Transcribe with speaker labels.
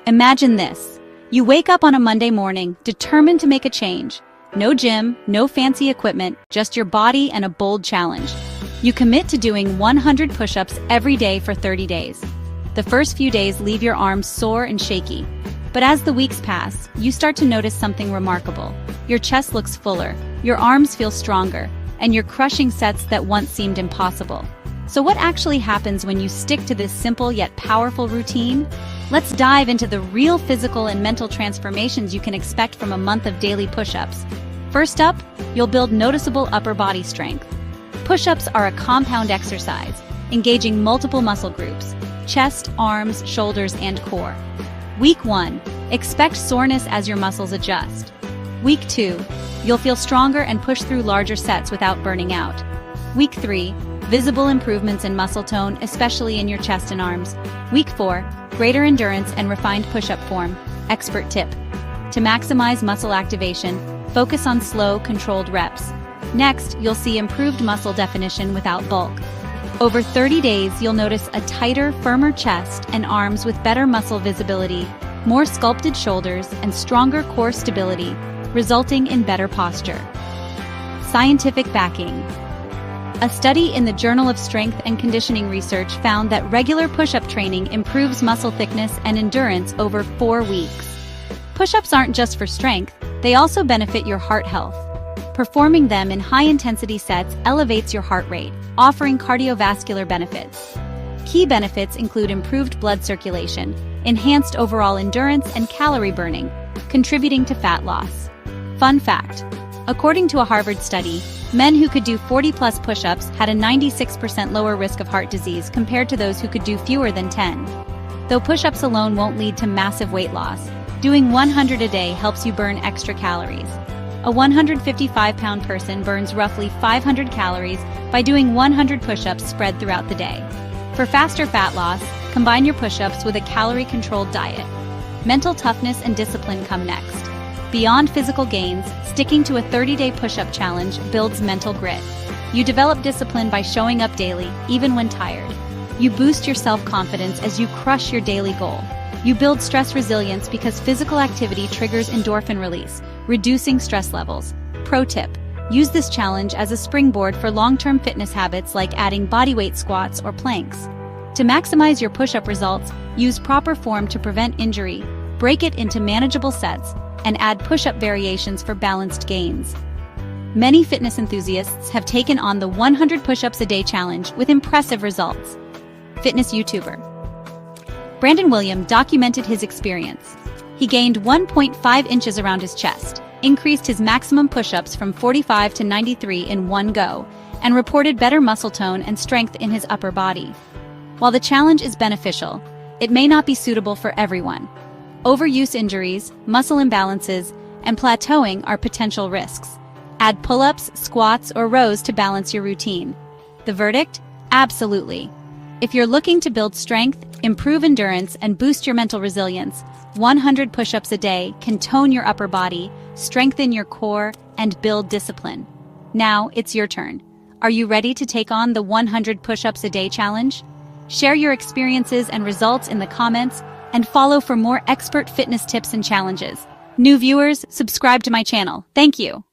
Speaker 1: Imagine this. You wake up on a Monday morning, determined to make a change. No gym, no fancy equipment, just your body and a bold challenge. You commit to doing 100 push-ups every day for 30 days. The first few days leave your arms sore and shaky. But as the weeks pass, you start to notice something remarkable. Your chest looks fuller, your arms feel stronger, and you're crushing sets that once seemed impossible. So what actually happens when you stick to this simple yet powerful routine? Let's dive into the real physical and mental transformations you can expect from a month of daily push-ups. First up, you'll build noticeable upper body strength. Push-ups are a compound exercise, engaging multiple muscle groups: chest, arms, shoulders, and core. Week 1, expect soreness as your muscles adjust. Week 2, you'll feel stronger and push through larger sets without burning out. Week 3, visible improvements in muscle tone, especially in your chest and arms. Week 4, greater endurance and refined push-up form. Expert tip: to maximize muscle activation, focus on slow, controlled reps. Next, you'll see improved muscle definition without bulk. Over 30 days, you'll notice a tighter, firmer chest and arms with better muscle visibility, more sculpted shoulders, and stronger core stability, resulting in better posture. Scientific backing. A study in the Journal of Strength and Conditioning Research found that regular push-up training improves muscle thickness and endurance over 4 weeks. Push-ups aren't just for strength, they also benefit your heart health. Performing them in high-intensity sets elevates your heart rate, offering cardiovascular benefits. Key benefits include improved blood circulation, enhanced overall endurance, and calorie burning, contributing to fat loss. Fun fact: according to a Harvard study, men who could do 40-plus push-ups had a 96% lower risk of heart disease compared to those who could do fewer than 10. Though push-ups alone won't lead to massive weight loss, doing 100 a day helps you burn extra calories. A 155-pound person burns roughly 500 calories by doing 100 push-ups spread throughout the day. For faster fat loss, combine your push-ups with a calorie-controlled diet. Mental toughness and discipline come next. Beyond physical gains, sticking to a 30-day push-up challenge builds mental grit. You develop discipline by showing up daily, even when tired. You boost your self-confidence as you crush your daily goal. You build stress resilience because physical activity triggers endorphin release, reducing stress levels. Pro tip: use this challenge as a springboard for long-term fitness habits like adding bodyweight squats or planks. To maximize your push-up results, use proper form to prevent injury, break it into manageable sets, and add push-up variations for balanced gains. Many fitness enthusiasts have taken on the 100 push-ups a day challenge with impressive results. Fitness YouTuber Brandon William documented his experience. He gained 1.5 inches around his chest, increased his maximum push-ups from 45 to 93 in one go, and reported better muscle tone and strength in his upper body. While the challenge is beneficial, it may not be suitable for everyone. Overuse injuries, muscle imbalances, and plateauing are potential risks. Add pull-ups, squats, or rows to balance your routine. The verdict? Absolutely. If you're looking to build strength, improve endurance, and boost your mental resilience, 100 push-ups a day can tone your upper body, strengthen your core, and build discipline. Now it's your turn. Are you ready to take on the 100 push-ups a day challenge? Share your experiences and results in the comments, and follow for more expert fitness tips and challenges. New viewers, subscribe to my channel. Thank you.